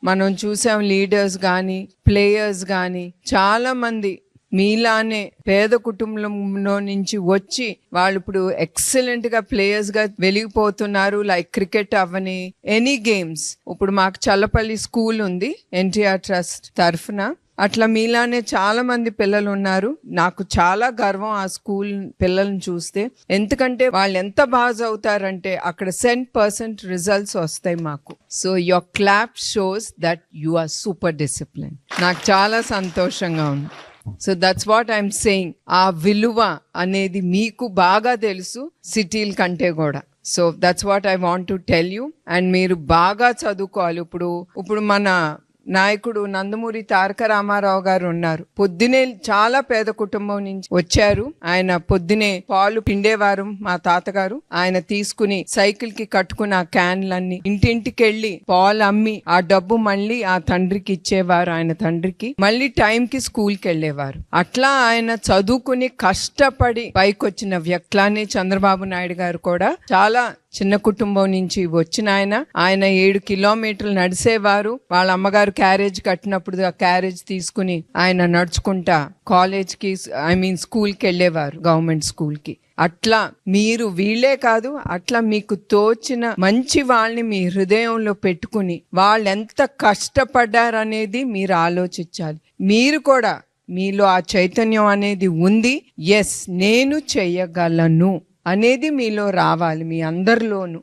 మనం చూసాం లీడర్స్ కానీ ప్లేయర్స్ కానీ చాలా మంది మీలానే పేద కుటుంబంలో నుంచి వచ్చి వాళ్ళు ఇప్పుడు ఎక్సలెంట్ గా ప్లేయర్స్ గా వెలిగిపోతున్నారు. లైక్ క్రికెట్ అవ్వని, ఎనీ గేమ్స్. ఇప్పుడు మాకు చల్లపల్లి స్కూల్ ఉంది ఎన్టీఆర్ ట్రస్ట్ తరఫున. అట్లా మీలానే చాలా మంది పిల్లలు ఉన్నారు. నాకు చాలా గర్వం ఆ స్కూల్ పిల్లల్ని చూస్తే. ఎందుకంటే వాళ్ళు ఎంత బాగా చదువుతారంటే అక్కడ 100% రిజల్ట్స్ వస్తాయి మాకు. So your clap shows that you are super discipline. నాకు చాలా సంతోషంగా ఉంది. So that's what I'm saying. ఆ విలువ అనేది మీకు బాగా తెలుసు సిటీల కంటే కూడా. So that's what I want to tell you. And మీరు బాగా చదువుకోవాలి. ఇప్పుడు మన నాయకుడు నందమూరి తారక రామారావు గారు ఉన్నారు. పొద్దునే చాలా పేద కుటుంబం నుంచి వచ్చారు. ఆయన పొద్దునే పాలు పిండేవారు మా తాతగారు. ఆయన తీసుకుని సైకిల్ కి కట్టుకుని ఆ క్యాన్లన్నీ ఇంటింటికి వెళ్ళి పాలు అమ్మి ఆ డబ్బు మళ్ళీ ఆ తండ్రికి ఇచ్చేవారు. ఆయన తండ్రికి మళ్ళీ టైంకి స్కూల్కి వెళ్ళేవారు. అట్లా ఆయన చదువుకుని కష్టపడి పైకొచ్చిన వ్యక్తులని చంద్రబాబు నాయుడు గారు కూడా చాలా చిన్న కుటుంబం నుంచి వచ్చిన ఆయన 7 కిలోమీటర్లు నడిసేవారు. వాళ్ళ అమ్మగారు క్యారేజ్ కట్టినప్పుడు ఆ క్యారేజ్ తీసుకుని ఆయన నడుచుకుంటా కాలేజ్కి స్కూల్కి వెళ్ళేవారు, గవర్నమెంట్ స్కూల్కి. అట్లా మీరు వీళ్ళే కాదు, అట్లా మీకు తోచిన మంచి వాళ్ళని మీ హృదయంలో పెట్టుకుని వాళ్ళు ఎంత కష్టపడ్డారనేది మీరు ఆలోచించాలి. మీరు కూడా మీలో ఆ చైతన్యం అనేది ఉంది. ఎస్, నేను చెయ్యగలను అనేది మీలో రావాలి, మీ అందరిలోనూ.